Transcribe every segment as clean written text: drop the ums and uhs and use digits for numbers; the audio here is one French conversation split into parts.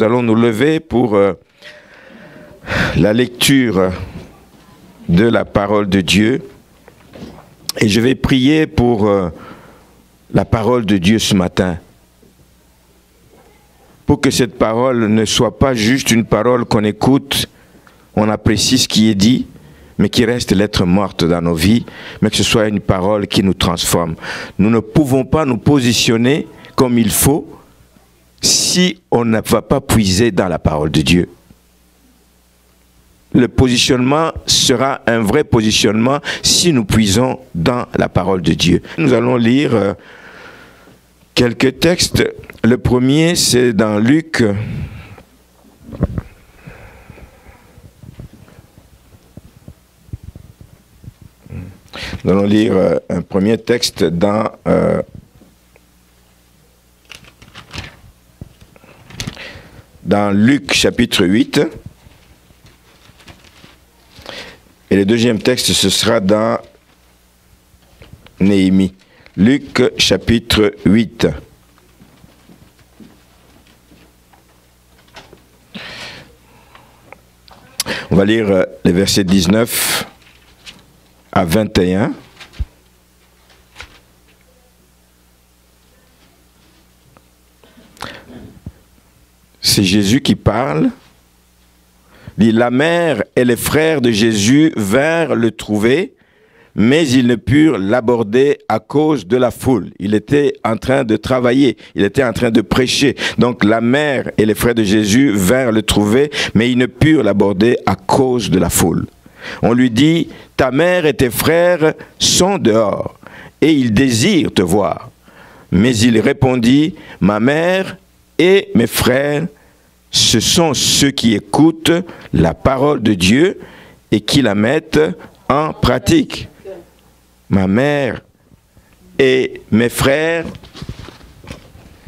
Nous allons nous lever pour la lecture de la parole de Dieu. Et je vais prier pour la parole de Dieu ce matin. Pour que cette parole ne soit pas juste une parole qu'on écoute, on apprécie ce qui est dit, mais qui reste lettre morte dans nos vies, mais que ce soit une parole qui nous transforme. Nous ne pouvons pas nous positionner comme il faut si on ne va pas puiser dans la parole de Dieu. Le positionnement sera un vrai positionnement si nous puisons dans la parole de Dieu. Nous allons lire quelques textes. Le premier, c'est dans Luc. Nous allons lire un premier texte dans Luc chapitre 8. Et le deuxième texte, ce sera dans Néhémie. Luc chapitre 8. On va lire les versets 19 à 21. C'est Jésus qui parle. Il dit, la mère et les frères de Jésus vinrent le trouver, mais ils ne purent l'aborder à cause de la foule. Il était en train de travailler, il était en train de prêcher. Donc la mère et les frères de Jésus vinrent le trouver, mais ils ne purent l'aborder à cause de la foule. On lui dit, ta mère et tes frères sont dehors, et ils désirent te voir. Mais il répondit, ma mère et mes frères, ce sont ceux qui écoutent la parole de Dieu et qui la mettent en pratique. Ma mère et mes frères,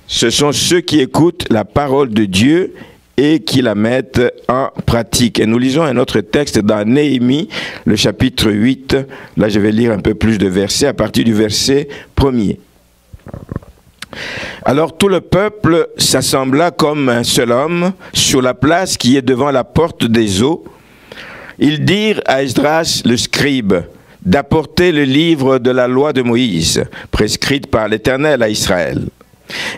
ce sont ceux qui écoutent la parole de Dieu et qui la mettent en pratique. Et nous lisons un autre texte dans Néhémie, le chapitre 8. Là, je vais lire un peu plus de versets à partir du verset 1er. Alors tout le peuple s'assembla comme un seul homme sur la place qui est devant la porte des eaux. Ils dirent à Esdras le scribe d'apporter le livre de la loi de Moïse, prescrite par l'Éternel à Israël.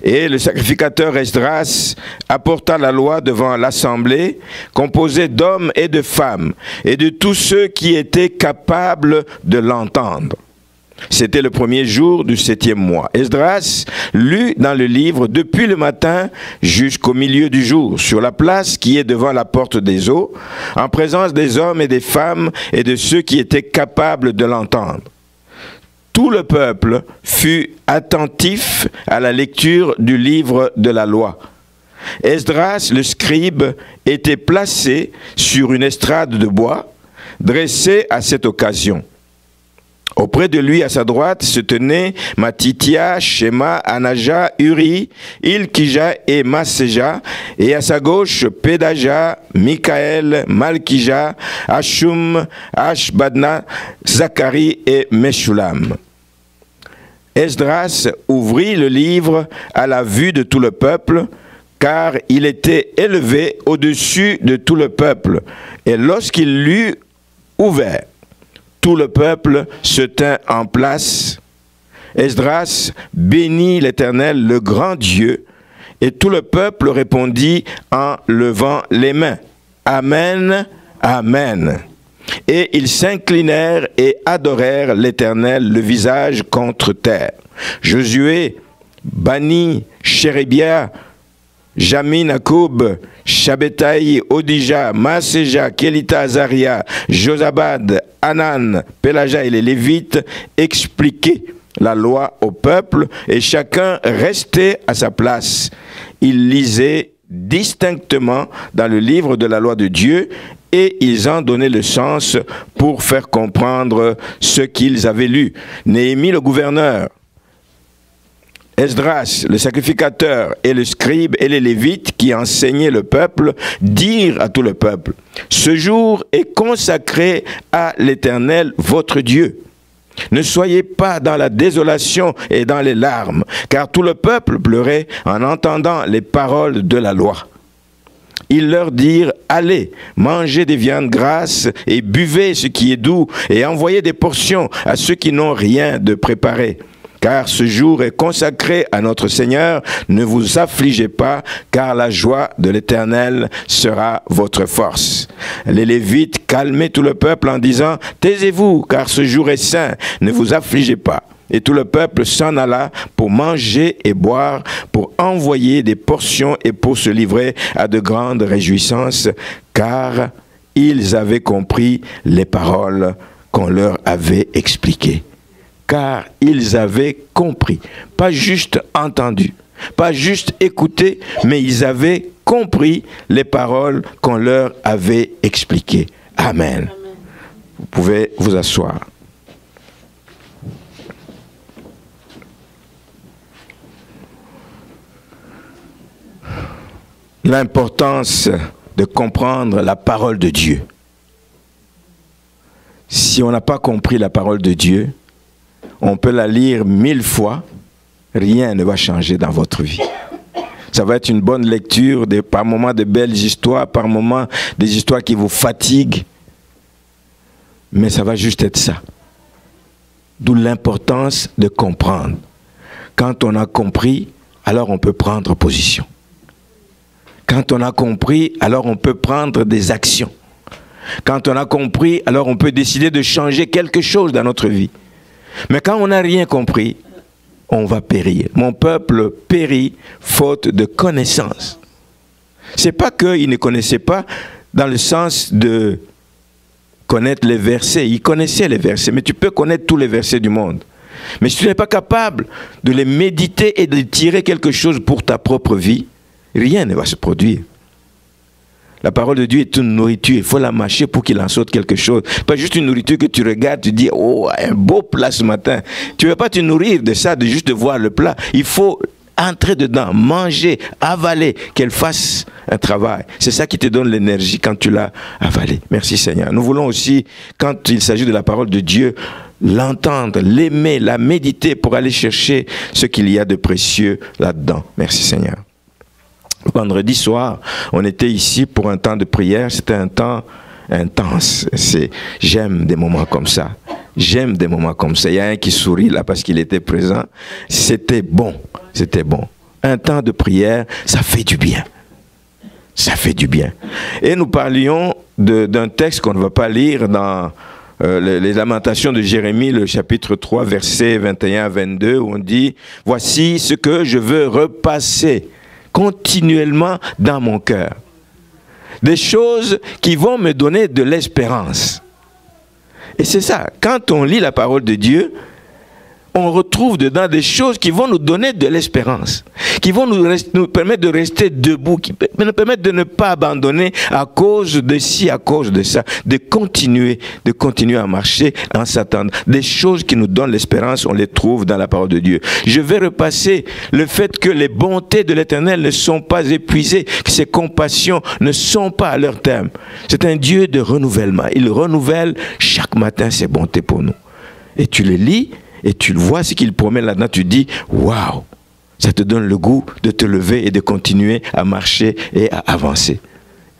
Et le sacrificateur Esdras apporta la loi devant l'assemblée, composée d'hommes et de femmes, et de tous ceux qui étaient capables de l'entendre. C'était le premier jour du 7e mois. Esdras lut dans le livre depuis le matin jusqu'au milieu du jour, sur la place qui est devant la porte des eaux, en présence des hommes et des femmes et de ceux qui étaient capables de l'entendre. Tout le peuple fut attentif à la lecture du livre de la loi. Esdras, le scribe, était placé sur une estrade de bois, dressée à cette occasion. Auprès de lui, à sa droite, se tenaient Matithia, Shema, Anaja, Uri, Ilkija et Maseja, et à sa gauche, Pédaja, Mikaël, Malkija, Hashum, Ashbadna, Zacharie et Meshulam. Esdras ouvrit le livre à la vue de tout le peuple, car il était élevé au-dessus de tout le peuple. Et lorsqu'il l'eut ouvert, tout le peuple se tint en place. Esdras bénit l'Éternel, le grand Dieu, et tout le peuple répondit en levant les mains. Amen, Amen. Et ils s'inclinèrent et adorèrent l'Éternel, le visage contre terre. Josué, Bani, Chérébia, Jamin, Akoub, Shabetaï, Odija, Maseja, Kelita, Azaria, Josabad, Anan, Pélaja et les Lévites expliquaient la loi au peuple et chacun restait à sa place. Ils lisaient distinctement dans le livre de la loi de Dieu et ils en donnaient le sens pour faire comprendre ce qu'ils avaient lu. Néhémie, le gouverneur, Esdras, le sacrificateur, et le scribe et les lévites qui enseignaient le peuple, dirent à tout le peuple, « Ce jour est consacré à l'Éternel, votre Dieu. Ne soyez pas dans la désolation et dans les larmes, car tout le peuple pleurait en entendant les paroles de la loi. Ils leur dirent, allez, mangez des viandes grasses et buvez ce qui est doux et envoyez des portions à ceux qui n'ont rien de préparé. Car ce jour est consacré à notre Seigneur, ne vous affligez pas, car la joie de l'Éternel sera votre force. Les Lévites calmaient tout le peuple en disant, taisez-vous, car ce jour est saint, ne vous affligez pas. Et tout le peuple s'en alla pour manger et boire, pour envoyer des portions et pour se livrer à de grandes réjouissances, car ils avaient compris les paroles qu'on leur avait expliquées. Car ils avaient compris, pas juste entendu, pas juste écouté, mais ils avaient compris les paroles qu'on leur avait expliquées. Amen. Vous pouvez vous asseoir. L'importance de comprendre la parole de Dieu. Si on n'a pas compris la parole de Dieu, on peut la lire 1000 fois, rien ne va changer dans votre vie. Ça va être une bonne lecture, par moments de belles histoires, par moments des histoires qui vous fatiguent, mais ça va juste être ça. D'où l'importance de comprendre. Quand on a compris, alors on peut prendre position. Quand on a compris, alors on peut prendre des actions. Quand on a compris, alors on peut décider de changer quelque chose dans notre vie. Mais quand on n'a rien compris, on va périr. Mon peuple périt faute de connaissance. Ce n'est pas qu'il ne connaissait pas dans le sens de connaître les versets. Il connaissait les versets, mais tu peux connaître tous les versets du monde. Mais si tu n'es pas capable de les méditer et de tirer quelque chose pour ta propre vie, rien ne va se produire. La parole de Dieu est une nourriture, il faut la mâcher pour qu'il en sorte quelque chose. Pas juste une nourriture que tu regardes, tu dis, oh, un beau plat ce matin. Tu ne veux pas te nourrir de ça, de juste voir le plat. Il faut entrer dedans, manger, avaler, qu'elle fasse un travail. C'est ça qui te donne l'énergie quand tu l'as avalé. Merci Seigneur. Nous voulons aussi, quand il s'agit de la parole de Dieu, l'entendre, l'aimer, la méditer pour aller chercher ce qu'il y a de précieux là-dedans. Merci Seigneur. Vendredi soir, on était ici pour un temps de prière. C'était un temps intense. J'aime des moments comme ça. J'aime des moments comme ça. Il y a un qui sourit là parce qu'il était présent. C'était bon. C'était bon. Un temps de prière, ça fait du bien. Ça fait du bien. Et nous parlions d'un texte qu'on ne va pas lire dans les Lamentations de Jérémie, le chapitre 3, versets 21 à 22, où on dit « Voici ce que je veux repasser continuellement dans mon cœur. Des choses qui vont me donner de l'espérance. » Et c'est ça, quand on lit la parole de Dieu, on retrouve dedans des choses qui vont nous donner de l'espérance, qui vont nous permettre de rester debout, qui nous permettre de ne pas abandonner à cause de ci, à cause de ça, de continuer à marcher en s'attendant. Des choses qui nous donnent l'espérance, on les trouve dans la parole de Dieu. Je vais repasser le fait que les bontés de l'Éternel ne sont pas épuisées, que ses compassions ne sont pas à leur terme. C'est un Dieu de renouvellement. Il renouvelle chaque matin ses bontés pour nous. Et tu le lis, et tu vois ce qu'il promet là-dedans, tu dis, waouh, ça te donne le goût de te lever et de continuer à marcher et à avancer.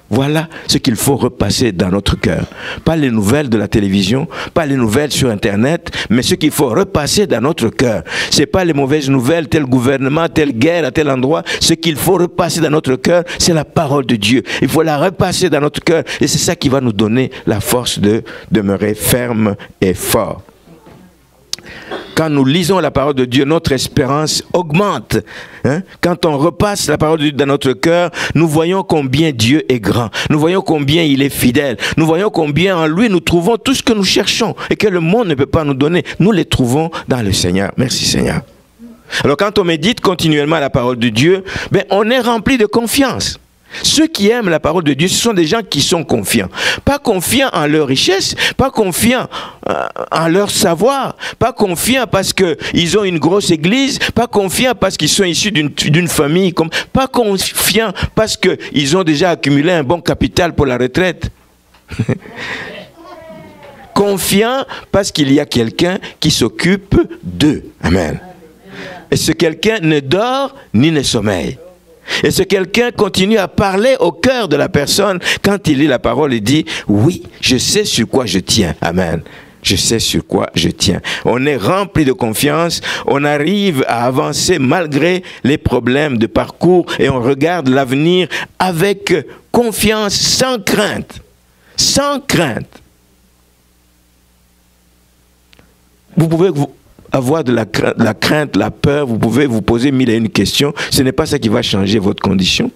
Voilà ce qu'il faut repasser dans notre cœur. Pas les nouvelles de la télévision, pas les nouvelles sur Internet, mais ce qu'il faut repasser dans notre cœur. Ce n'est pas les mauvaises nouvelles, tel gouvernement, telle guerre à tel endroit. Ce qu'il faut repasser dans notre cœur, c'est la parole de Dieu. Il faut la repasser dans notre cœur et c'est ça qui va nous donner la force de demeurer ferme et fort. Quand nous lisons la parole de Dieu, notre espérance augmente. Quand on repasse la parole de Dieu dans notre cœur, nous voyons combien Dieu est grand. Nous voyons combien il est fidèle. Nous voyons combien en lui nous trouvons tout ce que nous cherchons et que le monde ne peut pas nous donner. Nous les trouvons dans le Seigneur. Merci Seigneur. Alors quand on médite continuellement la parole de Dieu, on est rempli de confiance. Ceux qui aiment la parole de Dieu, ce sont des gens qui sont confiants. Pas confiants en leur richesse, pas confiants en leur savoir, pas confiants parce qu'ils ont une grosse église, pas confiants parce qu'ils sont issus d'une famille, pas confiants parce qu'ils ont déjà accumulé un bon capital pour la retraite. Confiants parce qu'il y a quelqu'un qui s'occupe d'eux. Amen. Et ce quelqu'un ne dort ni ne sommeille. Et ce quelqu'un continue à parler au cœur de la personne quand il lit la parole et dit « Oui, je sais sur quoi je tiens. » Amen. Je sais sur quoi je tiens. On est rempli de confiance, on arrive à avancer malgré les problèmes de parcours et on regarde l'avenir avec confiance, sans crainte. Sans crainte. Vous pouvez avoir de la crainte, la peur, vous pouvez vous poser mille et une questions. Ce n'est pas ça qui va changer votre condition.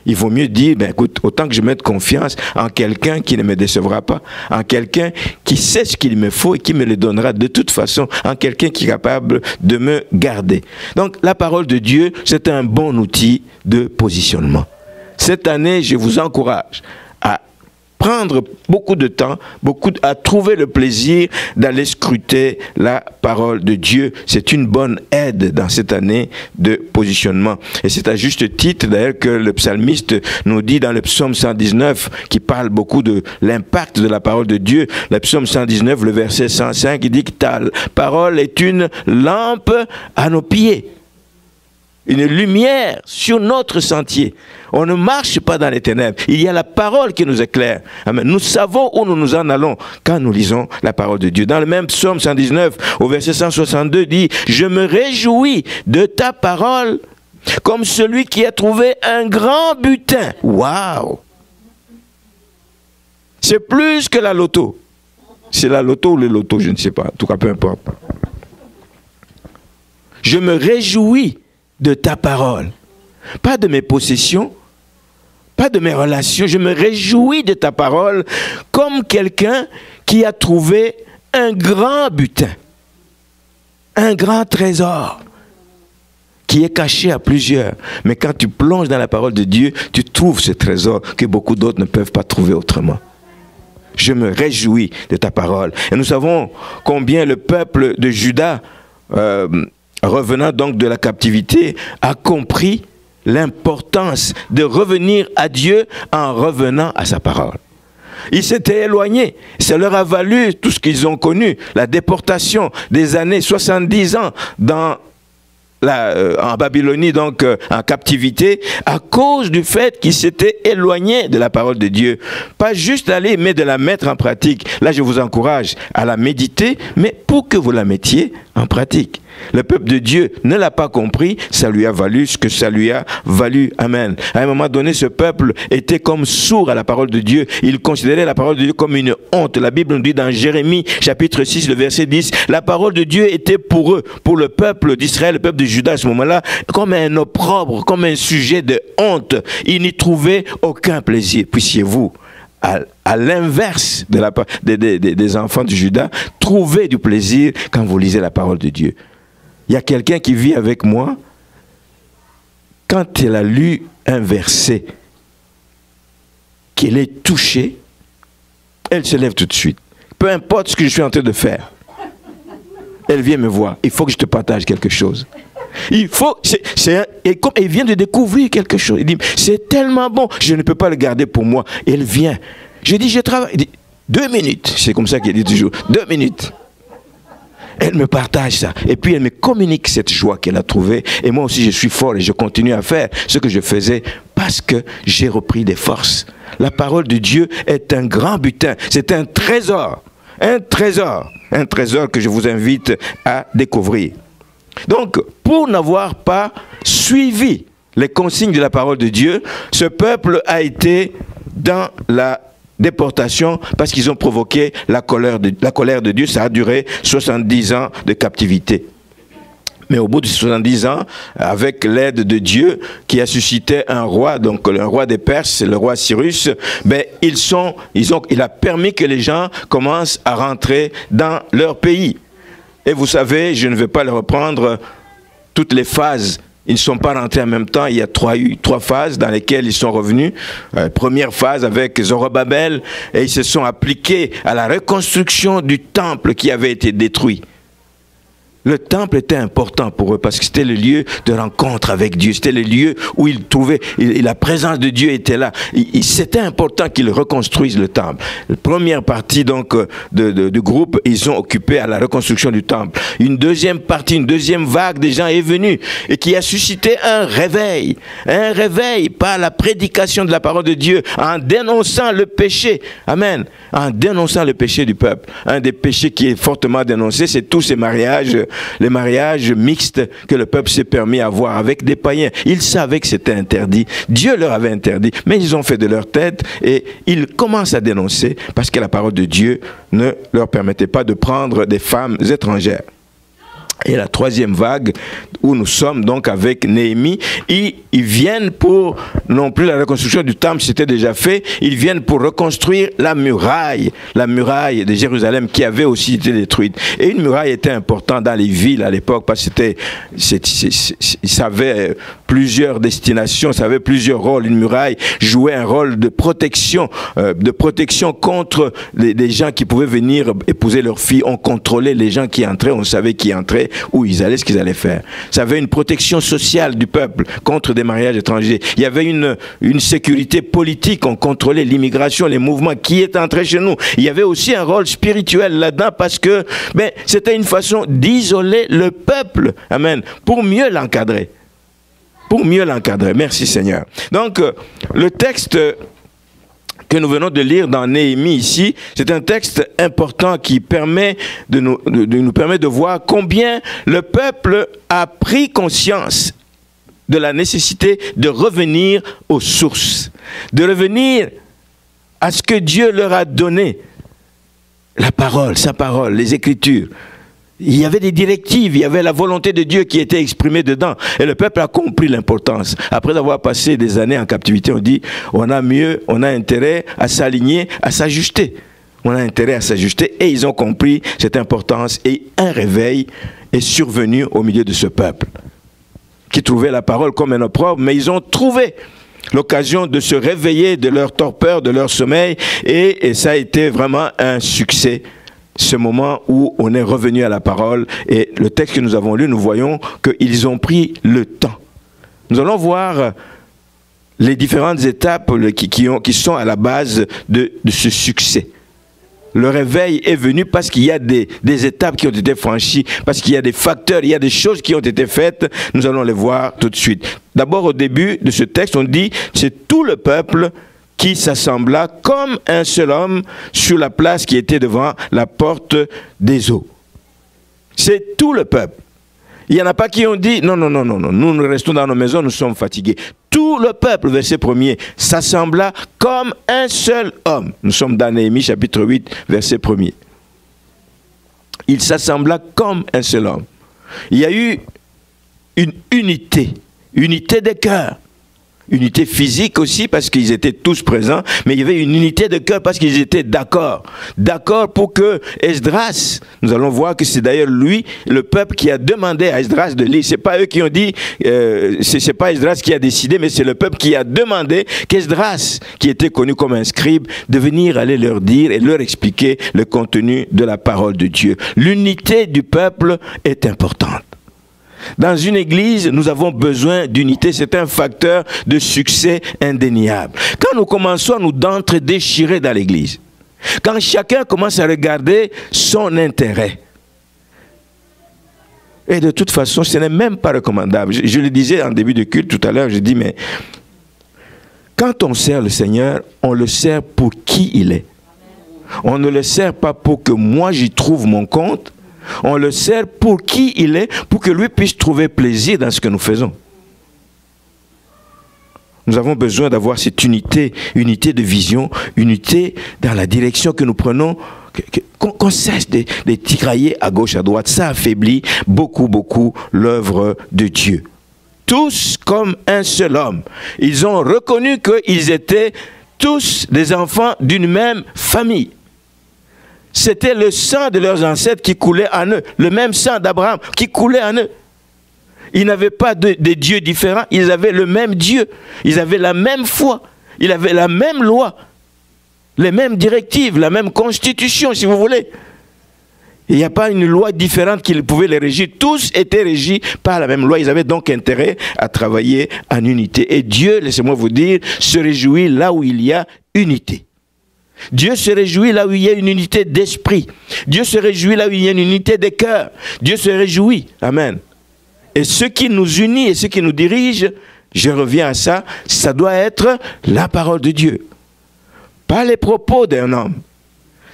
Il vaut mieux dire, ben écoute, autant que je mette confiance en quelqu'un qui ne me décevra pas, en quelqu'un qui sait ce qu'il me faut et qui me le donnera de toute façon, en quelqu'un qui est capable de me garder. Donc la parole de Dieu, c'est un bon outil de positionnement. Cette année, je vous encourage à prendre beaucoup de temps, à trouver le plaisir d'aller scruter la parole de Dieu. C'est une bonne aide dans cette année de positionnement. Et c'est à juste titre d'ailleurs que le psalmiste nous dit dans le psaume 119, qui parle beaucoup de l'impact de la parole de Dieu, le psaume 119, le verset 105, il dit que ta parole est une lampe à nos pieds, une lumière sur notre sentier. On ne marche pas dans les ténèbres. Il y a la parole qui nous éclaire. Amen. Nous savons où nous nous en allons quand nous lisons la parole de Dieu. Dans le même psaume 119, au verset 162, dit « Je me réjouis de ta parole comme celui qui a trouvé un grand butin. » Waouh! C'est plus que la loto. C'est la loto ou le loto, je ne sais pas. En tout cas, peu importe. Je me réjouis de ta parole. Pas de mes possessions, pas de mes relations. Je me réjouis de ta parole comme quelqu'un qui a trouvé un grand butin, un grand trésor qui est caché à plusieurs. Mais quand tu plonges dans la parole de Dieu, tu trouves ce trésor que beaucoup d'autres ne peuvent pas trouver autrement. Je me réjouis de ta parole. Et nous savons combien le peuple de Juda, revenant donc de la captivité, a compris l'importance de revenir à Dieu en revenant à sa parole. Ils s'étaient éloignés. Ça leur a valu tout ce qu'ils ont connu. La déportation des années 70 ans en Babylonie, donc en captivité, à cause du fait qu'ils s'étaient éloignés de la parole de Dieu. Pas juste aller, mais de la mettre en pratique. Là, je vous encourage à la méditer, mais pour que vous la mettiez en pratique. Le peuple de Dieu ne l'a pas compris, ça lui a valu ce que ça lui a valu. Amen. À un moment donné, ce peuple était comme sourd à la parole de Dieu. Il considérait la parole de Dieu comme une honte. La Bible nous dit dans Jérémie, chapitre 6, le verset 10, la parole de Dieu était pour eux, pour le peuple d'Israël, le peuple de Juda à ce moment-là, comme un opprobre, comme un sujet de honte. Ils n'y trouvaient aucun plaisir. Puissiez-vous, à l'inverse des enfants de Juda, trouver du plaisir quand vous lisez la parole de Dieu. Il y a quelqu'un qui vit avec moi, quand elle a lu un verset, qu'elle est touchée, elle se lève tout de suite. Peu importe ce que je suis en train de faire. Elle vient me voir. Il faut que je te partage quelque chose. Il faut, et comme elle vient de découvrir quelque chose, elle dit, c'est tellement bon, je ne peux pas le garder pour moi. Elle vient. Je dis, je travaille. Elle dit, 2 minutes. C'est comme ça qu'elle dit toujours. 2 minutes. Elle me partage ça. Et puis elle me communique cette joie qu'elle a trouvée. Et moi aussi je suis fort et je continue à faire ce que je faisais parce que j'ai repris des forces. La parole de Dieu est un grand butin. C'est un trésor. Un trésor. Un trésor que je vous invite à découvrir. Donc, pour n'avoir pas suivi les consignes de la parole de Dieu, ce peuple a été dans la déportation parce qu'ils ont provoqué la colère de Dieu. Ça a duré 70 ans de captivité. Mais au bout de 70 ans, avec l'aide de Dieu qui a suscité un roi, donc le roi des Perses, le roi Cyrus, ben, il a permis que les gens commencent à rentrer dans leur pays. Et vous savez, je ne vais pas le reprendre, toutes les phases. Ils ne sont pas rentrés en même temps. Il y a trois phases dans lesquelles ils sont revenus. Première phase avec Zorobabel, et ils se sont appliqués à la reconstruction du temple qui avait été détruit. Le temple était important pour eux parce que c'était le lieu de rencontre avec Dieu. C'était le lieu où ils trouvaient, la présence de Dieu était là. C'était important qu'ils reconstruisent le temple. La première partie donc du groupe, ils ont occupé à la reconstruction du temple. Une deuxième partie, une deuxième vague des gens est venue et qui a suscité un réveil par la prédication de la parole de Dieu en dénonçant le péché. Amen. En dénonçant le péché du peuple. Un des péchés qui est fortement dénoncé, c'est tous ces mariages, les mariages mixtes que le peuple s'est permis d'avoir avec des païens. Ils savaient que c'était interdit. Dieu leur avait interdit, mais ils ont fait de leur tête et ils commencent à dénoncer parce que la parole de Dieu ne leur permettait pas de prendre des femmes étrangères. Et la troisième vague, où nous sommes donc avec Néhémie, ils viennent pour, non plus la reconstruction du temple, c'était déjà fait, ils viennent pour reconstruire la muraille de Jérusalem qui avait aussi été détruite. Et une muraille était importante dans les villes à l'époque parce que ça avait plusieurs destinations, ça avait plusieurs rôles. Une muraille jouait un rôle de protection contre les gens qui pouvaient venir épouser leurs filles. On contrôlait les gens qui entraient, on savait qui entraient, où ils allaient, ce qu'ils allaient faire. Ça avait une protection sociale du peuple contre des mariages étrangers. Il y avait une sécurité politique, on contrôlait l'immigration, les mouvements qui étaient entrés chez nous. Il y avait aussi un rôle spirituel là-dedans parce que c'était une façon d'isoler le peuple, amen, pour mieux l'encadrer. Pour mieux l'encadrer. Merci Seigneur. Donc, le texte que nous venons de lire dans Néhémie ici, c'est un texte important qui permet nous permet de voir combien le peuple a pris conscience de la nécessité de revenir aux sources, de revenir à ce que Dieu leur a donné, la parole, sa parole, les Écritures. Il y avait des directives, il y avait la volonté de Dieu qui était exprimée dedans. Et le peuple a compris l'importance. Après avoir passé des années en captivité, on dit, on a intérêt à s'aligner, à s'ajuster. On a intérêt à s'ajuster et ils ont compris cette importance. Et un réveil est survenu au milieu de ce peuple qui trouvait la parole comme un opprobre, mais ils ont trouvé l'occasion de se réveiller de leur torpeur, de leur sommeil, et ça a été vraiment un succès. Ce moment où on est revenu à la parole, et le texte que nous avons lu, nous voyons qu'ils ont pris le temps. Nous allons voir les différentes étapes qui sont à la base de ce succès. Le réveil est venu parce qu'il y a des étapes qui ont été franchies, parce qu'il y a des facteurs, il y a des choses qui ont été faites. Nous allons les voir tout de suite. D'abord, au début de ce texte, on dit « c'est tout le peuple qui s'assembla comme un seul homme sur la place qui était devant la porte des eaux. » C'est tout le peuple. Il n'y en a pas qui ont dit « non, nous restons dans nos maisons, nous sommes fatigués ». Tout le peuple, verset 1er, s'assembla comme un seul homme. Nous sommes dans Néhémie chapitre 8, verset 1er. Il s'assembla comme un seul homme. Il y a eu une unité de cœur. Unité physique aussi parce qu'ils étaient tous présents, mais il y avait une unité de cœur parce qu'ils étaient d'accord. D'accord pour que Esdras, nous allons voir que c'est d'ailleurs lui, le peuple qui a demandé à Esdras de lire. C'est pas eux qui ont dit, c'est pas Esdras qui a décidé, mais c'est le peuple qui a demandé qu'Esdras, qui était connu comme un scribe, de venir aller leur dire et leur expliquer le contenu de la parole de Dieu. L'unité du peuple est importante. Dans une église, nous avons besoin d'unité. C'est un facteur de succès indéniable. Quand nous commençons à nous déchirer dans l'église, quand chacun commence à regarder son intérêt, et de toute façon, ce n'est même pas recommandable. Je le disais en début de culte tout à l'heure, je dis, mais quand on sert le Seigneur, on le sert pour qui il est. On ne le sert pas pour que moi j'y trouve mon compte. On le sert pour qui il est, pour que lui puisse trouver plaisir dans ce que nous faisons. Nous avons besoin d'avoir cette unité de vision, unité dans la direction que nous prenons, qu'on cesse de tirailler à gauche, à droite. Ça affaiblit beaucoup l'œuvre de Dieu. Tous comme un seul homme. Ils ont reconnu qu'ils étaient tous des enfants d'une même famille. C'était le sang de leurs ancêtres qui coulait en eux, le même sang d'Abraham qui coulait en eux. Ils n'avaient pas de dieux différents, ils avaient le même Dieu, ils avaient la même foi, ils avaient la même loi, les mêmes directives, la même constitution si vous voulez. Il n'y a pas une loi différente qui pouvait les régir. Tous étaient régis par la même loi. Ils avaient donc intérêt à travailler en unité. Et Dieu, laissez-moi vous dire, se réjouit là où il y a unité. Dieu se réjouit là où il y a une unité d'esprit. Dieu se réjouit là où il y a une unité de cœur. Dieu se réjouit. Amen. Et ce qui nous unit et ce qui nous dirige, je reviens à ça, ça doit être la parole de Dieu. Pas les propos d'un homme.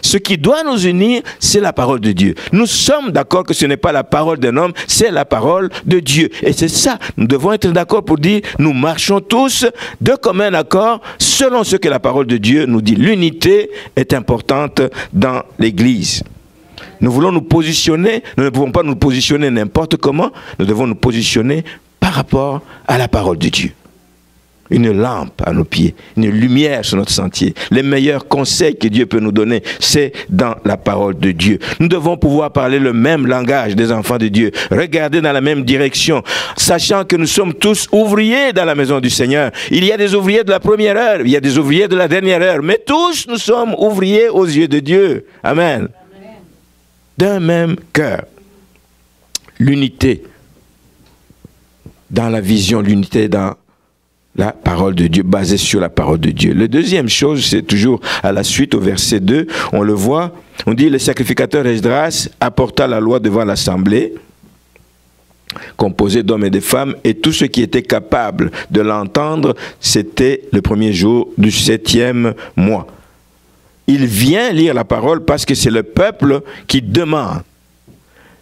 Ce qui doit nous unir, c'est la parole de Dieu. Nous sommes d'accord que ce n'est pas la parole d'un homme, c'est la parole de Dieu. Et c'est ça, nous devons être d'accord pour dire, nous marchons tous de commun accord selon ce que la parole de Dieu nous dit. L'unité est importante dans l'Église. Nous voulons nous positionner, nous ne pouvons pas nous positionner n'importe comment, nous devons nous positionner par rapport à la parole de Dieu. Une lampe à nos pieds, une lumière sur notre sentier. Les meilleurs conseils que Dieu peut nous donner, c'est dans la parole de Dieu. Nous devons pouvoir parler le même langage des enfants de Dieu, regarder dans la même direction, sachant que nous sommes tous ouvriers dans la maison du Seigneur. Il y a des ouvriers de la première heure, il y a des ouvriers de la dernière heure, mais tous nous sommes ouvriers aux yeux de Dieu. Amen. D'un même cœur. L'unité dans la vision, l'unité dans la parole de Dieu, basée sur la parole de Dieu. La deuxième chose, c'est toujours à la suite, au verset 2, on le voit, on dit, le sacrificateur Esdras apporta la loi devant l'assemblée, composée d'hommes et de femmes, et tous ceux qui étaient capables de l'entendre, c'était le premier jour du 7e mois. Il vient lire la parole parce que c'est le peuple qui demande.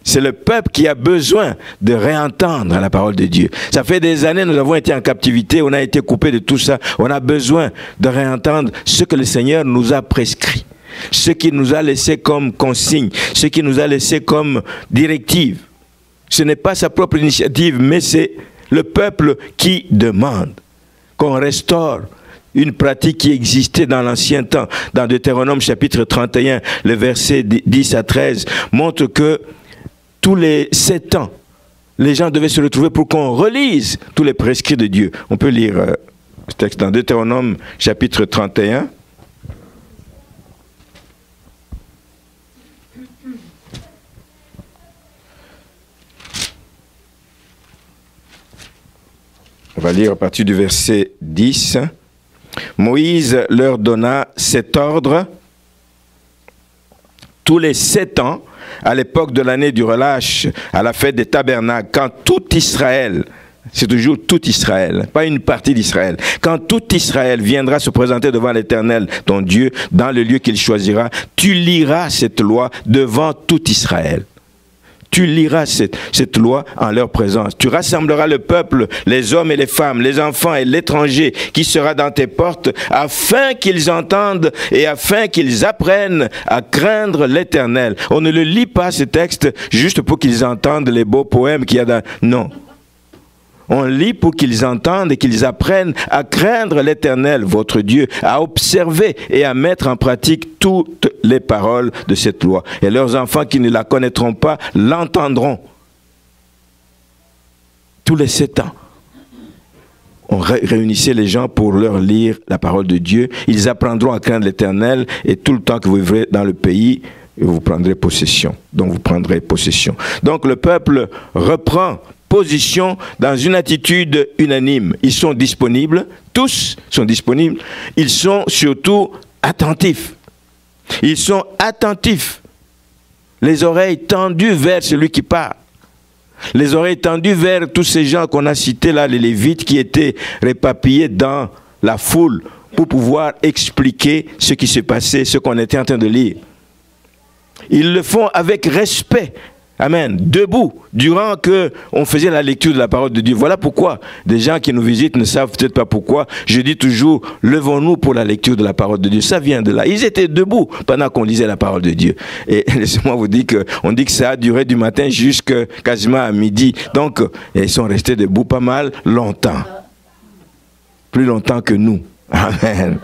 C'est le peuple qui a besoin de réentendre la parole de Dieu. Ça fait des années, nous avons été en captivité, on a été coupés de tout ça. On a besoin de réentendre ce que le Seigneur nous a prescrit, ce qu'il nous a laissé comme consigne, ce qu'il nous a laissé comme directive. Ce n'est pas sa propre initiative, mais c'est le peuple qui demande qu'on restaure une pratique qui existait dans l'ancien temps. Dans Deutéronome chapitre 31, le verset 10 à 13, montre que tous les 7 ans, les gens devaient se retrouver pour qu'on relise tous les prescrits de Dieu. On peut lire ce texte dans Deutéronome chapitre 31. On va lire à partir du verset 10. Moïse leur donna cet ordre tous les 7 ans, à l'époque de l'année du relâche, à la fête des tabernacles, quand tout Israël, c'est toujours tout Israël, pas une partie d'Israël, quand tout Israël viendra se présenter devant l'Éternel, ton Dieu, dans le lieu qu'il choisira, tu liras cette loi devant tout Israël. Tu liras cette loi en leur présence. Tu rassembleras le peuple, les hommes et les femmes, les enfants et l'étranger qui sera dans tes portes, afin qu'ils entendent et afin qu'ils apprennent à craindre l'Éternel. On ne le lit pas, ce texte, juste pour qu'ils entendent les beaux poèmes qu'il y a dans... Non. On lit pour qu'ils entendent et qu'ils apprennent à craindre l'Éternel, votre Dieu, à observer et à mettre en pratique toutes les paroles de cette loi. Et leurs enfants qui ne la connaîtront pas l'entendront. Tous les 7 ans, on réunissait les gens pour leur lire la parole de Dieu. Ils apprendront à craindre l'Éternel et tout le temps que vous vivrez dans le pays, vous prendrez possession. Donc vous prendrez possession. Donc le peuple reprend position dans une attitude unanime. Ils sont disponibles, tous sont disponibles, ils sont surtout attentifs. Ils sont attentifs, les oreilles tendues vers celui qui parle. Les oreilles tendues vers tous ces gens qu'on a cités là, les Lévites qui étaient réparpillés dans la foule pour pouvoir expliquer ce qui se passait, ce qu'on était en train de lire. Ils le font avec respect. Amen. Debout, durant qu'on faisait la lecture de la parole de Dieu. Voilà pourquoi des gens qui nous visitent ne savent peut-être pas pourquoi. Je dis toujours, levons-nous pour la lecture de la parole de Dieu. Ça vient de là. Ils étaient debout pendant qu'on lisait la parole de Dieu. Et laissez-moi vous dire qu'on dit que ça a duré du matin jusqu'à quasiment à midi. Donc, ils sont restés debout pas mal longtemps. Plus longtemps que nous. Amen.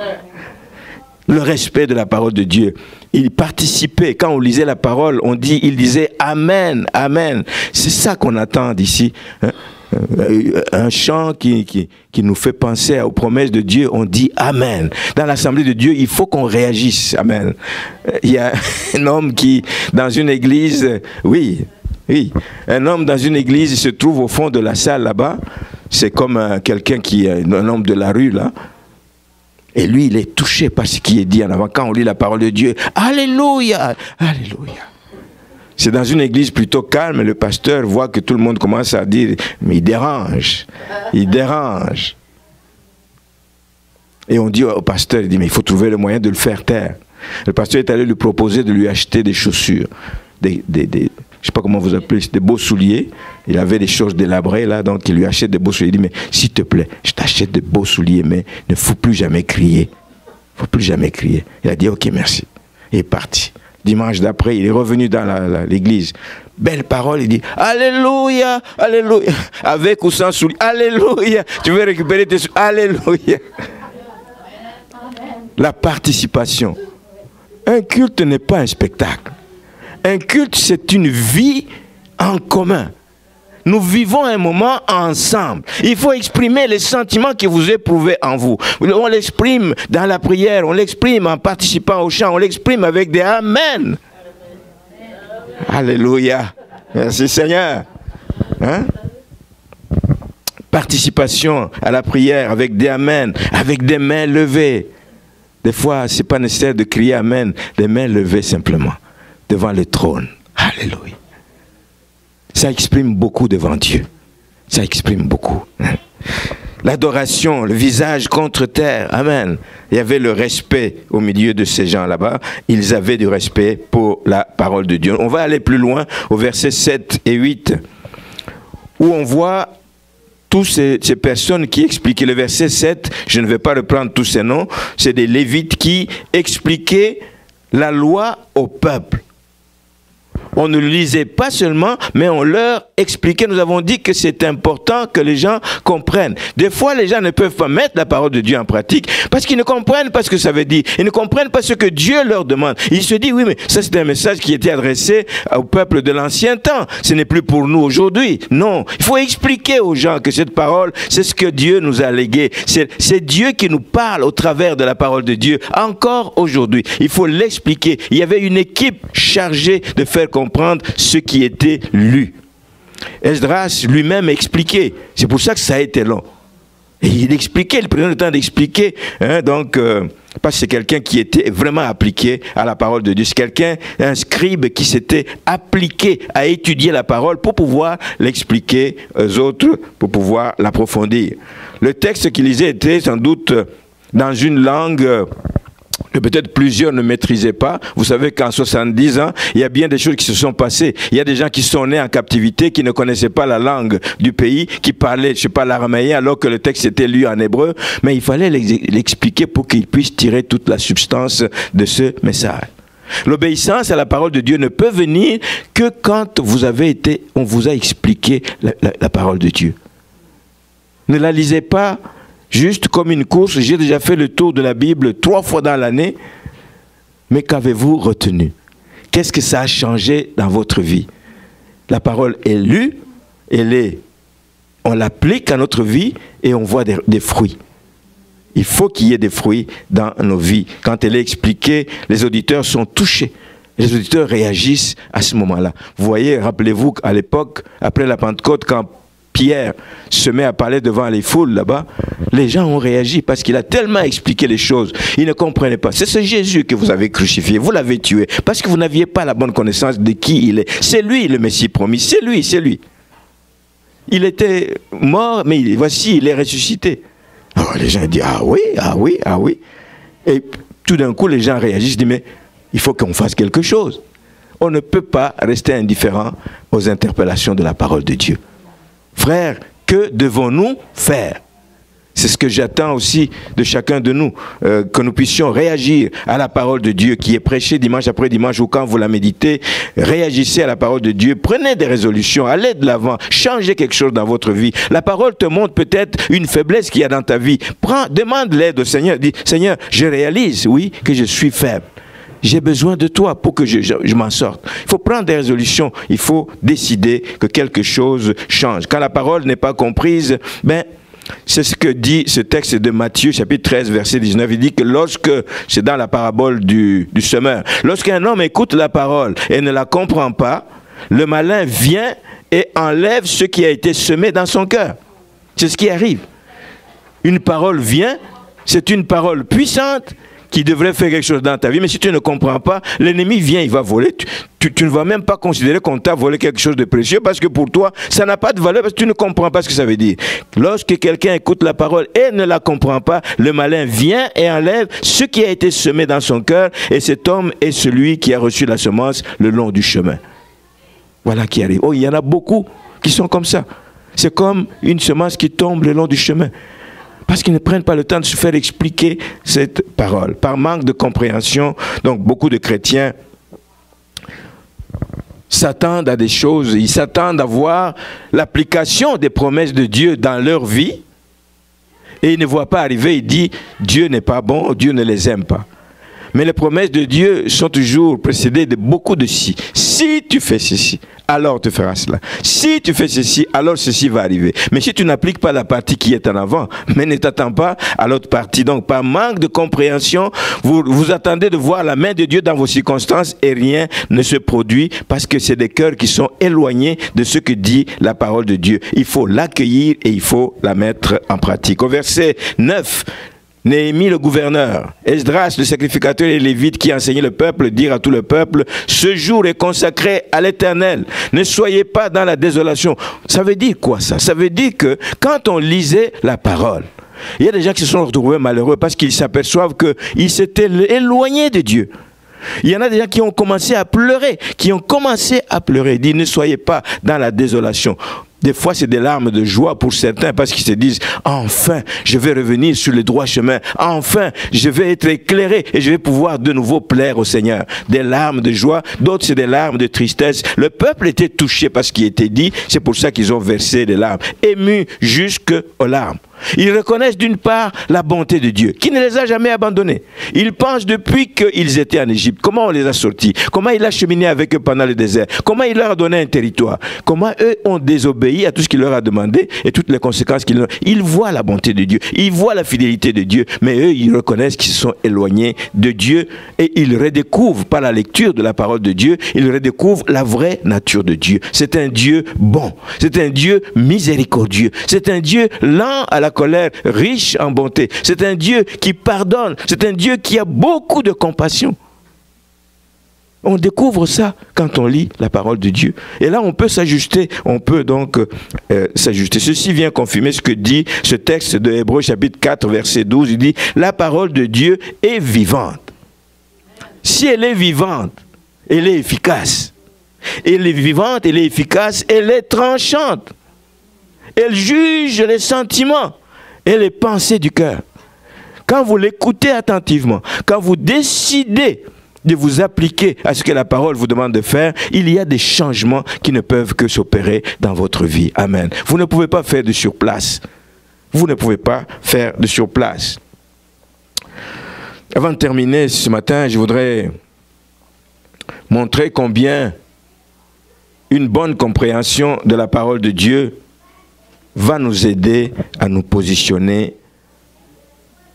Le respect de la parole de Dieu. Il participait, quand on lisait la parole, il disait Amen, Amen. C'est ça qu'on attend d'ici. Hein? un chant qui nous fait penser aux promesses de Dieu, on dit Amen. Dans l'Assemblée de Dieu, il faut qu'on réagisse. Amen. Il y a un homme qui, dans une église, oui, un homme dans une église, il se trouve au fond de la salle là-bas. C'est comme quelqu'un qui est un homme de la rue là. Et lui, il est touché par ce qui est dit en avant. Quand on lit la parole de Dieu, Alléluia, Alléluia. C'est dans une église plutôt calme, le pasteur voit que tout le monde commence à dire, mais il dérange. Et on dit au pasteur, il dit, mais il faut trouver le moyen de le faire taire. Le pasteur est allé lui proposer de lui acheter des chaussures, je ne sais pas comment vous appelez, des beaux souliers. Il avait des choses délabrées là, donc il lui achète des beaux souliers. Il dit, mais s'il te plaît, je t'achète de beaux souliers, mais il ne faut plus jamais crier. Il ne faut plus jamais crier. Il a dit, ok, merci. Il est parti. Dimanche d'après, il est revenu dans l'église. Belle parole, il dit, Alléluia, Alléluia. Avec ou sans souliers, Alléluia. Tu veux récupérer tes souliers, Alléluia. La participation. Un culte n'est pas un spectacle. Un culte, c'est une vie en commun. Nous vivons un moment ensemble. Il faut exprimer les sentiments que vous éprouvez en vous. On l'exprime dans la prière, on l'exprime en participant au chant, on l'exprime avec des Amen. Alléluia. Merci Seigneur. Hein? Participation à la prière avec des Amen, avec des mains levées. Des fois, ce n'est pas nécessaire de crier Amen, des mains levées simplement devant le trône. Alléluia. Ça exprime beaucoup devant Dieu. Ça exprime beaucoup. L'adoration, le visage contre terre. Amen. Il y avait le respect au milieu de ces gens là-bas. Ils avaient du respect pour la parole de Dieu. On va aller plus loin au verset 7 et 8 où on voit toutes ces personnes qui expliquaient. Le verset 7, je ne vais pas reprendre tous ces noms, c'est des Lévites qui expliquaient la loi au peuple. On ne le lisait pas seulement, mais on leur expliquait. Nous avons dit que c'est important que les gens comprennent. Des fois, les gens ne peuvent pas mettre la parole de Dieu en pratique parce qu'ils ne comprennent pas ce que ça veut dire. Ils ne comprennent pas ce que Dieu leur demande. Ils se disent, oui, mais ça c'est un message qui était adressé au peuple de l'ancien temps. Ce n'est plus pour nous aujourd'hui. Non, il faut expliquer aux gens que cette parole, c'est ce que Dieu nous a légué. C'est Dieu qui nous parle au travers de la parole de Dieu. Encore aujourd'hui, il faut l'expliquer. Il y avait une équipe chargée de faire comprendre ce qui était lu. Esdras lui-même expliquait. C'est pour ça que ça a été long. Et il expliquait, il prenait le temps d'expliquer. Hein, donc, parce que c'est quelqu'un qui était vraiment appliqué à la parole de Dieu. C'est quelqu'un, un scribe qui s'était appliqué à étudier la parole pour pouvoir l'expliquer aux autres, pour pouvoir l'approfondir. Le texte qu'il lisait était sans doute dans une langue que peut-être plusieurs ne maîtrisaient pas. Vous savez qu'en 70 ans, il y a bien des choses qui se sont passées. Il y a des gens qui sont nés en captivité, qui ne connaissaient pas la langue du pays, qui parlaient, je ne sais pas, l'araméen, alors que le texte était lu en hébreu. Mais il fallait l'expliquer pour qu'ils puissent tirer toute la substance de ce message. L'obéissance à la parole de Dieu ne peut venir que quand on vous a expliqué la parole de Dieu. Ne la lisez pas juste comme une course. J'ai déjà fait le tour de la Bible 3 fois dans l'année. Mais qu'avez-vous retenu? Qu'est-ce que ça a changé dans votre vie? La parole est lue, on l'applique à notre vie et on voit des fruits. Il faut qu'il y ait des fruits dans nos vies. Quand elle est expliquée, les auditeurs sont touchés. Les auditeurs réagissent à ce moment-là. Vous voyez, rappelez-vous qu'à l'époque, après la Pentecôte, quand Pierre se met à parler devant les foules là-bas, les gens ont réagi parce qu'il a tellement expliqué les choses. Ils ne comprenaient pas. C'est ce Jésus que vous avez crucifié, vous l'avez tué, parce que vous n'aviez pas la bonne connaissance de qui il est. C'est lui le Messie promis, c'est lui, c'est lui. Il était mort, mais voici, il est ressuscité. Alors les gens disent, ah oui, ah oui, ah oui. Et tout d'un coup, les gens réagissent, disent, mais il faut qu'on fasse quelque chose. On ne peut pas rester indifférent aux interpellations de la parole de Dieu. Frères, que devons-nous faire? C'est ce que j'attends aussi de chacun de nous, que nous puissions réagir à la parole de Dieu qui est prêchée dimanche après dimanche ou quand vous la méditez. Réagissez à la parole de Dieu, prenez des résolutions, allez de l'avant, changez quelque chose dans votre vie. La parole te montre peut-être une faiblesse qu'il y a dans ta vie. Demande l'aide au Seigneur, dis, Seigneur, je réalise, oui, que je suis faible. j'ai besoin de toi pour que je m'en sorte. Il faut prendre des résolutions, il faut décider que quelque chose change. Quand la parole n'est pas comprise, ben, c'est ce que dit ce texte de Matthieu, chapitre 13, verset 19. Il dit que lorsque, c'est dans la parabole du semeur, lorsqu'un homme écoute la parole et ne la comprend pas, le malin vient et enlève ce qui a été semé dans son cœur. C'est ce qui arrive. Une parole vient, c'est une parole puissante qui devrait faire quelque chose dans ta vie, mais si tu ne comprends pas, l'ennemi vient, il va voler. Tu ne vas même pas considérer qu'on t'a volé quelque chose de précieux parce que pour toi, ça n'a pas de valeur parce que tu ne comprends pas ce que ça veut dire. Lorsque quelqu'un écoute la parole et ne la comprend pas, le malin vient et enlève ce qui a été semé dans son cœur et cet homme est celui qui a reçu la semence le long du chemin. Voilà qui arrive. Oh, il y en a beaucoup qui sont comme ça. C'est comme une semence qui tombe le long du chemin. Parce qu'ils ne prennent pas le temps de se faire expliquer cette parole. Par manque de compréhension, donc beaucoup de chrétiens s'attendent à des choses, ils s'attendent à voir l'application des promesses de Dieu dans leur vie et ils ne voient pas arriver, ils disent Dieu n'est pas bon, Dieu ne les aime pas. Mais les promesses de Dieu sont toujours précédées de beaucoup de si. Si tu fais ceci, alors tu feras cela. Si tu fais ceci, alors ceci va arriver. Mais si tu n'appliques pas la partie qui est en avant, mais ne t'attends pas à l'autre partie. Donc, par manque de compréhension, vous attendez de voir la main de Dieu dans vos circonstances et rien ne se produit parce que c'est des cœurs qui sont éloignés de ce que dit la parole de Dieu. Il faut l'accueillir et il faut la mettre en pratique. Au verset 9, Néhémie le gouverneur, Esdras le sacrificateur et les Lévites qui enseignaient le peuple dirent à tout le peuple, ce jour est consacré à l'Éternel, ne soyez pas dans la désolation. Ça veut dire quoi ça? Ça veut dire que quand on lisait la parole, il y a des gens qui se sont retrouvés malheureux parce qu'ils s'aperçoivent qu'ils s'étaient éloignés de Dieu. Il y en a des gens qui ont commencé à pleurer, Ils disent ne soyez pas dans la désolation. Des fois, c'est des larmes de joie pour certains parce qu'ils se disent « Enfin, je vais revenir sur le droit chemin. Enfin, je vais être éclairé et je vais pouvoir de nouveau plaire au Seigneur. » Des larmes de joie, d'autres, c'est des larmes de tristesse. Le peuple était touché par ce qui était dit. C'est pour ça qu'ils ont versé des larmes, émus jusqu'aux larmes. Ils reconnaissent d'une part la bonté de Dieu, qui ne les a jamais abandonnés. Ils pensent depuis qu'ils étaient en Égypte, comment on les a sortis, comment il a cheminé avec eux pendant le désert, comment il leur a donné un territoire, comment eux ont désobéi à tout ce qu'il leur a demandé et toutes les conséquences qu'il leur a. Ils voient la bonté de Dieu, ils voient la fidélité de Dieu, mais eux, ils reconnaissent qu'ils se sont éloignés de Dieu et ils redécouvrent par la lecture de la parole de Dieu, ils redécouvrent la vraie nature de Dieu. C'est un Dieu bon, c'est un Dieu miséricordieux, c'est un Dieu lent à la colère, riche en bonté. C'est un Dieu qui pardonne. C'est un Dieu qui a beaucoup de compassion. On découvre ça quand on lit la parole de Dieu. Et là, on peut s'ajuster. On peut donc s'ajuster. Ceci vient confirmer ce que dit ce texte de Hébreux chapitre 4, verset 12. Il dit, la parole de Dieu est vivante. Si elle est vivante, elle est efficace. Elle est vivante, elle est efficace, elle est tranchante. Elle juge les sentiments et les pensées du cœur. Quand vous l'écoutez attentivement, quand vous décidez de vous appliquer à ce que la parole vous demande de faire, il y a des changements qui ne peuvent que s'opérer dans votre vie. Amen. Vous ne pouvez pas faire de surplace. Vous ne pouvez pas faire de surplace. Avant de terminer ce matin, je voudrais montrer combien une bonne compréhension de la parole de Dieu va nous aider à nous positionner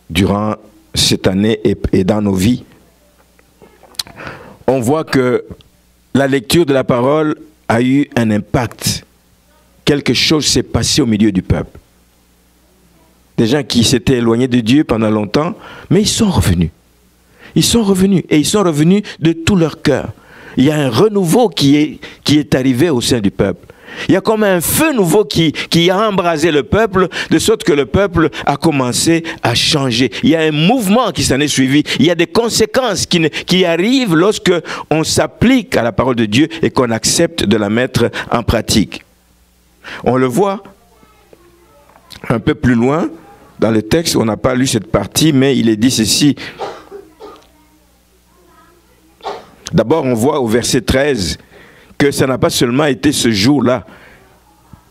durant cette année et dans nos vies. On voit que la lecture de la parole a eu un impact. Quelque chose s'est passé au milieu du peuple. Des gens qui s'étaient éloignés de Dieu pendant longtemps, mais ils sont revenus. Ils sont revenus et ils sont revenus de tout leur cœur. Il y a un renouveau qui est arrivé au sein du peuple. Il y a comme un feu nouveau qui a embrasé le peuple, de sorte que le peuple a commencé à changer. Il y a un mouvement qui s'en est suivi. Il y a des conséquences qui arrivent lorsque on s'applique à la parole de Dieu et qu'on accepte de la mettre en pratique. On le voit un peu plus loin dans le texte. On n'a pas lu cette partie, mais il est dit ceci. D'abord, on voit au verset 13 que ça n'a pas seulement été ce jour-là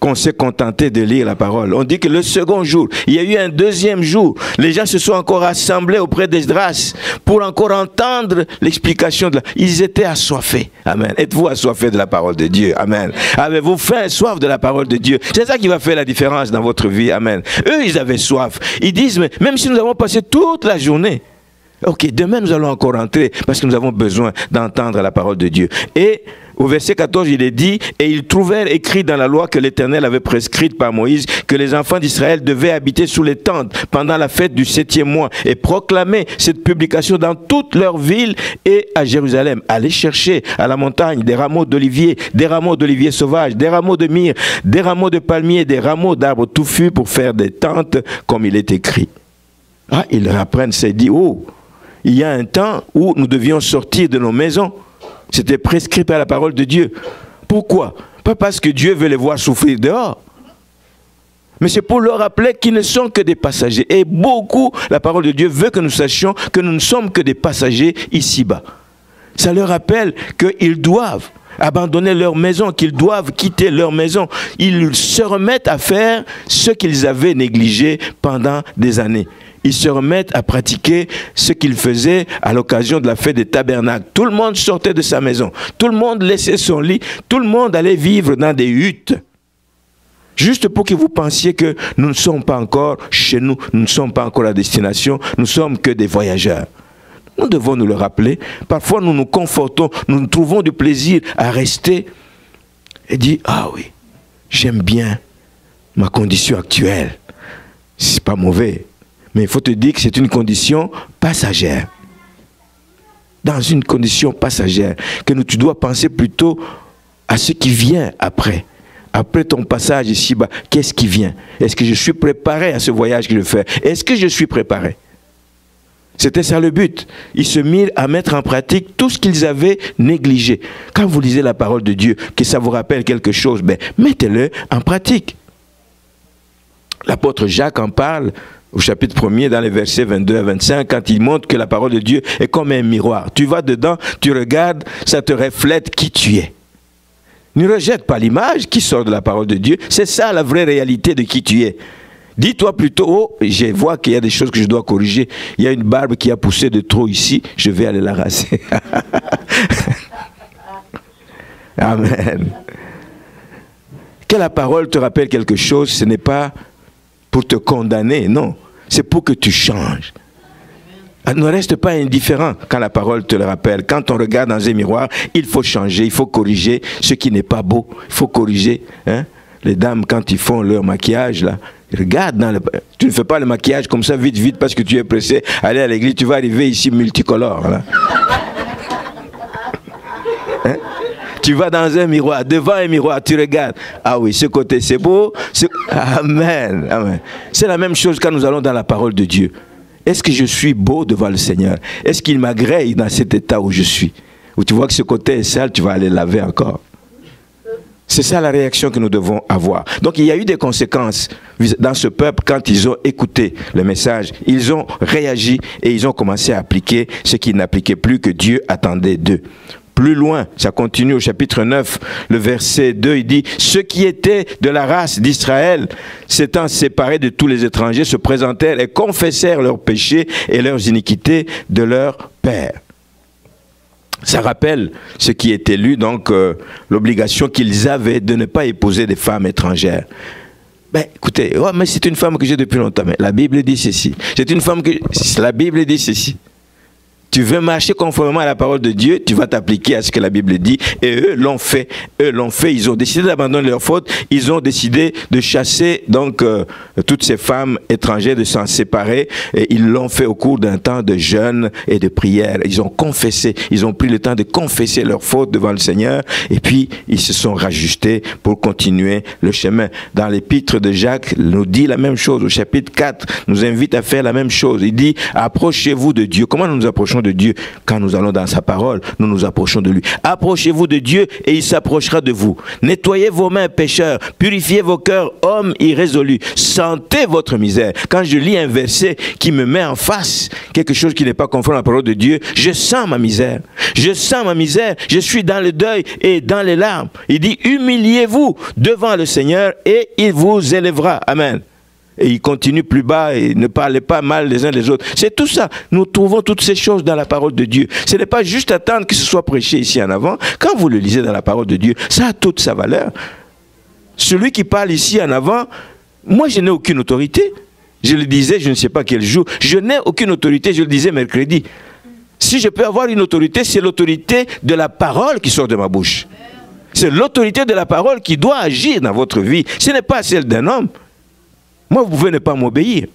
qu'on s'est contenté de lire la parole. On dit que le second jour, il y a eu un deuxième jour. Les gens se sont encore rassemblés auprès d'Esdras pour encore entendre l'explication. Ils étaient assoiffés. Amen. Êtes-vous assoiffés de la parole de Dieu? Amen. Avez-vous faim et soif de la parole de Dieu? C'est ça qui va faire la différence dans votre vie. Amen. Eux, ils avaient soif. Ils disent, mais même si nous avons passé toute la journée, ok, demain nous allons encore rentrer parce que nous avons besoin d'entendre la parole de Dieu. Et au verset 14, il est dit, et ils trouvèrent écrit dans la loi que l'Éternel avait prescrite par Moïse que les enfants d'Israël devaient habiter sous les tentes pendant la fête du 7e mois et proclamer cette publication dans toutes leurs villes et à Jérusalem. Aller chercher à la montagne des rameaux d'olivier sauvages, des rameaux de myrrhe, des rameaux de palmier, des rameaux d'arbres touffus pour faire des tentes comme il est écrit. Ah, ils apprennent, c'est dit, oh, il y a un temps où nous devions sortir de nos maisons. C'était prescrit par la parole de Dieu. Pourquoi? Pas parce que Dieu veut les voir souffrir dehors, mais c'est pour leur rappeler qu'ils ne sont que des passagers. Et beaucoup, la parole de Dieu veut que nous sachions que nous ne sommes que des passagers ici-bas. Ça leur rappelle qu'ils doivent abandonner leur maison, qu'ils doivent quitter leur maison. Ils se remettent à faire ce qu'ils avaient négligé pendant des années. Ils se remettent à pratiquer ce qu'ils faisaient à l'occasion de la fête des tabernacles. Tout le monde sortait de sa maison. Tout le monde laissait son lit. Tout le monde allait vivre dans des huttes. Juste pour que vous pensiez que nous ne sommes pas encore chez nous. Nous ne sommes pas encore à destination. Nous ne sommes que des voyageurs. Nous devons nous le rappeler. Parfois, nous nous confortons. Nous trouvons du plaisir à rester et dire, ah oui, j'aime bien ma condition actuelle. C'est pas mauvais. Mais il faut te dire que c'est une condition passagère. Dans une condition passagère, que tu dois penser plutôt à ce qui vient après. Après ton passage ici-bas, qu'est-ce qui vient? Est-ce que je suis préparé à ce voyage que je fais? Est-ce que je suis préparé? C'était ça le but. Ils se mirent à mettre en pratique tout ce qu'ils avaient négligé. Quand vous lisez la parole de Dieu, que ça vous rappelle quelque chose, ben, mettez-le en pratique. L'apôtre Jacques en parle au chapitre 1er, dans les versets 22 à 25, quand il montre que la parole de Dieu est comme un miroir. Tu vas dedans, tu regardes, ça te reflète qui tu es. Ne rejette pas l'image qui sort de la parole de Dieu. C'est ça la vraie réalité de qui tu es. Dis-toi plutôt, oh, je vois qu'il y a des choses que je dois corriger. Il y a une barbe qui a poussé de trop ici, je vais aller la raser. Amen. Que la parole te rappelle quelque chose, ce n'est pas pour te condamner, non. C'est pour que tu changes. Ne reste pas indifférent quand la parole te le rappelle. Quand on regarde dans un miroir, il faut changer, il faut corriger ce qui n'est pas beau. Il faut corriger. Hein? Les dames, quand ils font leur maquillage, là, regarde dans le... Tu ne fais pas le maquillage comme ça, vite, vite, parce que tu es pressé. Aller à l'église, tu vas arriver ici multicolore. Là. Hein? Tu vas dans un miroir, devant un miroir, tu regardes. Ah oui, ce côté c'est beau. Amen, amen. C'est la même chose quand nous allons dans la parole de Dieu. Est-ce que je suis beau devant le Seigneur? Est-ce qu'il m'agrée dans cet état où je suis? Où tu vois que ce côté est sale, tu vas aller laver encore. C'est ça la réaction que nous devons avoir. Donc il y a eu des conséquences dans ce peuple quand ils ont écouté le message. Ils ont réagi et ils ont commencé à appliquer ce qu'ils n'appliquaient plus, que Dieu attendait d'eux. Plus loin, ça continue au chapitre 9, le verset 2, il dit « Ceux qui étaient de la race d'Israël, s'étant séparés de tous les étrangers, se présentèrent et confessèrent leurs péchés et leurs iniquités de leurs pères. » Ça rappelle ce qui était lu, donc l'obligation qu'ils avaient de ne pas épouser des femmes étrangères. Ben, écoutez, oh, mais c'est une femme que j'ai depuis longtemps, mais la Bible dit ceci. C'est une femme que... La Bible dit ceci. Tu veux marcher conformément à la parole de Dieu, tu vas t'appliquer à ce que la Bible dit. Et eux l'ont fait. Eux l'ont fait. Ils ont décidé d'abandonner leur faute. Ils ont décidé de chasser donc toutes ces femmes étrangères, de s'en séparer. Et ils l'ont fait au cours d'un temps de jeûne et de prière. Ils ont confessé. Ils ont pris le temps de confesser leur faute devant le Seigneur. Et puis, ils se sont rajustés pour continuer le chemin. Dans l'épître de Jacques, il nous dit la même chose. Au chapitre 4, nous invite à faire la même chose. Il dit, approchez-vous de Dieu. Comment nous nous approchons approchons de Dieu quand nous allons dans sa parole, nous nous approchons de lui. Approchez-vous de Dieu et il s'approchera de vous. Nettoyez vos mains, pécheurs, purifiez vos cœurs, hommes irrésolus. Sentez votre misère. Quand je lis un verset qui me met en face quelque chose qui n'est pas conforme à la parole de Dieu, je sens ma misère. Je sens ma misère. Je suis dans le deuil et dans les larmes. Il dit, humiliez-vous devant le Seigneur et il vous élèvera. Amen. Et il continue plus bas et ne parlez pas mal les uns des autres. C'est tout ça. Nous trouvons toutes ces choses dans la parole de Dieu. Ce n'est pas juste attendre que ce soit prêché ici en avant. Quand vous le lisez dans la parole de Dieu, ça a toute sa valeur. Celui qui parle ici en avant, moi je n'ai aucune autorité. Je le disais, je ne sais pas quel jour. Je n'ai aucune autorité, je le disais mercredi. Si je peux avoir une autorité, c'est l'autorité de la parole qui sort de ma bouche. C'est l'autorité de la parole qui doit agir dans votre vie. Ce n'est pas celle d'un homme. Moi, vous pouvez ne pas m'obéir,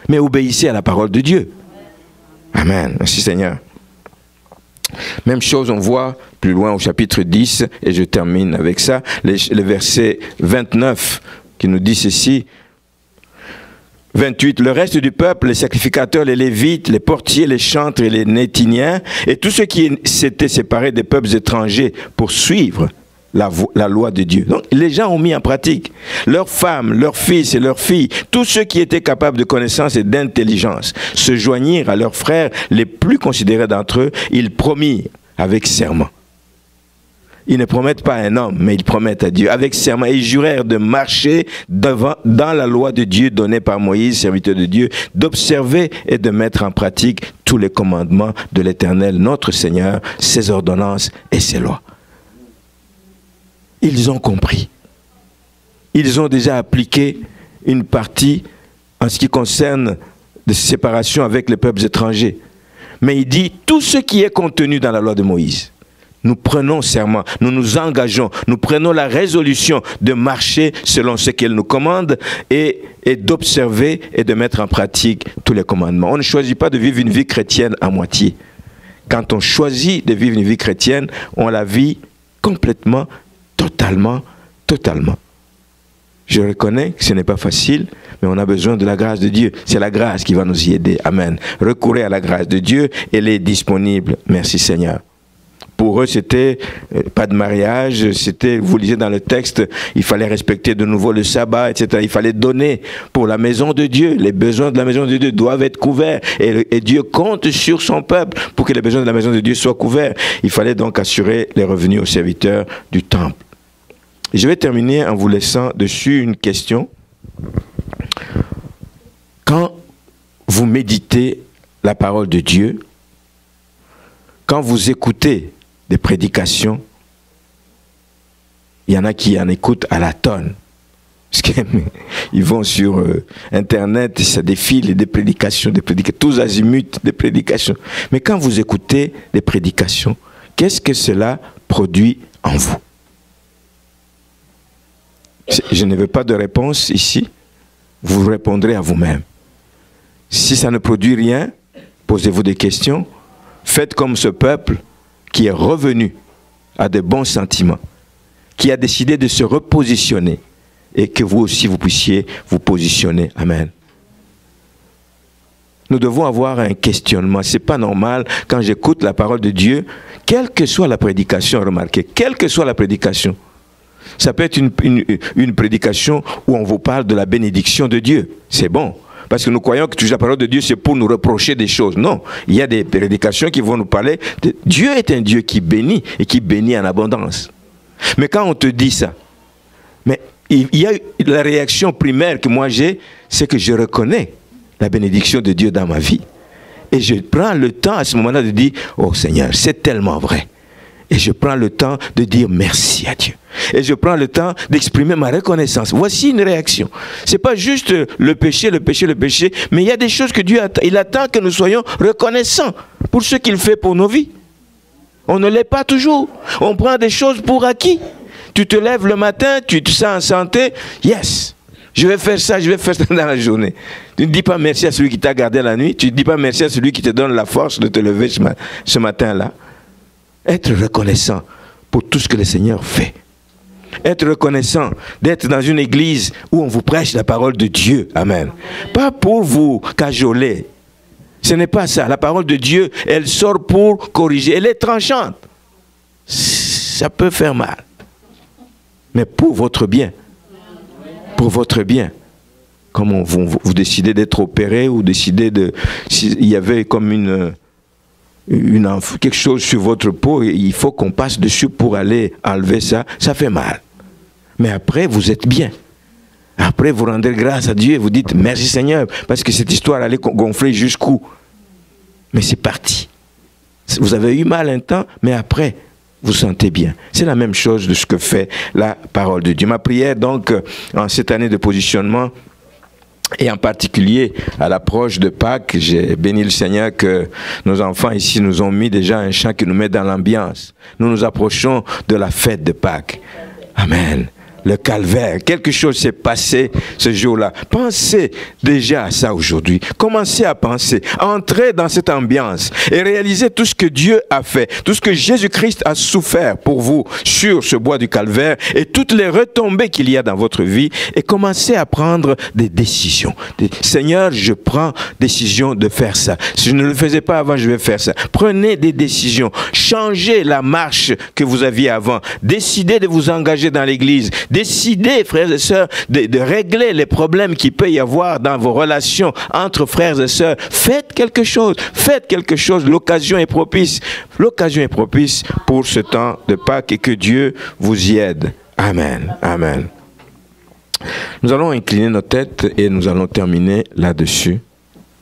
mais obéissez à la parole de Dieu. Amen. Merci Seigneur. Même chose, on voit plus loin au chapitre 10, et je termine avec ça, le verset 29 qui nous dit ceci. 28, le reste du peuple, les sacrificateurs, les lévites, les portiers, les chantres et les nétiniens, et tous ceux qui s'étaient séparés des peuples étrangers pour suivre la loi de Dieu. Donc, les gens ont mis en pratique. Leurs femmes, leurs fils et leurs filles, tous ceux qui étaient capables de connaissance et d'intelligence, se joignirent à leurs frères les plus considérés d'entre eux. Ils promirent avec serment. Ils ne promettent pas à un homme, mais ils promettent à Dieu. Avec serment, ils jurèrent de marcher dans la loi de Dieu donnée par Moïse, serviteur de Dieu, d'observer et de mettre en pratique tous les commandements de l'Éternel, notre Seigneur, ses ordonnances et ses lois. Ils ont compris. Ils ont déjà appliqué une partie en ce qui concerne de séparation avec les peuples étrangers. Mais il dit, tout ce qui est contenu dans la loi de Moïse, nous prenons serment, nous nous engageons, nous prenons la résolution de marcher selon ce qu'elle nous commande et d'observer et de mettre en pratique tous les commandements. On ne choisit pas de vivre une vie chrétienne à moitié. Quand on choisit de vivre une vie chrétienne, on la vit complètement, totalement. Je reconnais que ce n'est pas facile, mais on a besoin de la grâce de Dieu. C'est la grâce qui va nous y aider. Amen. Recourez à la grâce de Dieu, elle est disponible. Merci Seigneur. Pour eux, c'était pas de mariage, c'était, vous lisez dans le texte, il fallait respecter de nouveau le sabbat, etc. Il fallait donner pour la maison de Dieu. Les besoins de la maison de Dieu doivent être couverts. Et Dieu compte sur son peuple pour que les besoins de la maison de Dieu soient couverts. Il fallait donc assurer les revenus aux serviteurs du temple. Et je vais terminer en vous laissant dessus une question. Quand vous méditez la parole de Dieu, quand vous écoutez des prédications, il y en a qui en écoutent à la tonne. Parce qu'ils vont sur Internet, ça défile des prédications, tous azimuts des prédications. Mais quand vous écoutez des prédications, qu'est-ce que cela produit en vous? Je ne veux pas de réponse ici. Vous répondrez à vous-même. Si ça ne produit rien, posez-vous des questions. Faites comme ce peuple qui est revenu à de bons sentiments, qui a décidé de se repositionner et que vous aussi vous puissiez vous positionner. Amen. Nous devons avoir un questionnement. Ce n'est pas normal quand j'écoute la parole de Dieu, quelle que soit la prédication, remarquez, quelle que soit la prédication. Ça peut être une prédication où on vous parle de la bénédiction de Dieu. C'est bon. Parce que nous croyons que toute la parole de Dieu, c'est pour nous reprocher des choses. Non. Il y a des prédications qui vont nous parler de Dieu est un Dieu qui bénit et qui bénit en abondance. Mais quand on te dit ça, mais il y a la réaction primaire que moi j'ai, c'est que je reconnais la bénédiction de Dieu dans ma vie. Et je prends le temps à ce moment-là de dire, oh Seigneur, c'est tellement vrai. Et je prends le temps de dire merci à Dieu. Et je prends le temps d'exprimer ma reconnaissance. Voici une réaction. Ce n'est pas juste le péché, mais il y a des choses que Dieu attend. Il attend que nous soyons reconnaissants pour ce qu'il fait pour nos vies. On ne l'est pas toujours. On prend des choses pour acquis. Tu te lèves le matin, tu te sens en santé. Yes, je vais faire ça dans la journée. Tu ne dis pas merci à celui qui t'a gardé la nuit. Tu ne dis pas merci à celui qui te donne la force de te lever ce matin-là. Être reconnaissant pour tout ce que le Seigneur fait. Être reconnaissant d'être dans une église où on vous prêche la parole de Dieu. Amen. Pas pour vous cajoler. Ce n'est pas ça. La parole de Dieu, elle sort pour corriger. Elle est tranchante. Ça peut faire mal. Mais pour votre bien. Pour votre bien. Comme vous décidez d'être opéré ou décidez de... S'il y avait comme quelque chose sur votre peau, il faut qu'on passe dessus pour aller enlever ça. Ça fait mal. Mais après, vous êtes bien. Après, vous rendez grâce à Dieu et vous dites merci Seigneur, parce que cette histoire allait gonfler jusqu'où. Mais c'est parti. Vous avez eu mal un temps, mais après, vous sentez bien. C'est la même chose de ce que fait la parole de Dieu. Ma prière, donc, en cette année de positionnement, et en particulier à l'approche de Pâques, j'ai béni le Seigneur que nos enfants ici nous ont mis déjà un chant qui nous met dans l'ambiance. Nous nous approchons de la fête de Pâques. Amen. Le calvaire, quelque chose s'est passé ce jour-là. Pensez déjà à ça aujourd'hui. Commencez à penser, à entrer dans cette ambiance et réaliser tout ce que Dieu a fait, tout ce que Jésus-Christ a souffert pour vous sur ce bois du calvaire et toutes les retombées qu'il y a dans votre vie et commencez à prendre des décisions. Seigneur, je prends décision de faire ça. Si je ne le faisais pas avant, je vais faire ça. Prenez des décisions. Changez la marche que vous aviez avant. Décidez de vous engager dans l'église. Décidez, frères et sœurs, de régler les problèmes qu'il peut y avoir dans vos relations entre frères et sœurs. Faites quelque chose. Faites quelque chose. L'occasion est propice. L'occasion est propice pour ce temps de Pâques et que Dieu vous y aide. Amen. Amen. Nous allons incliner nos têtes et nous allons terminer là-dessus.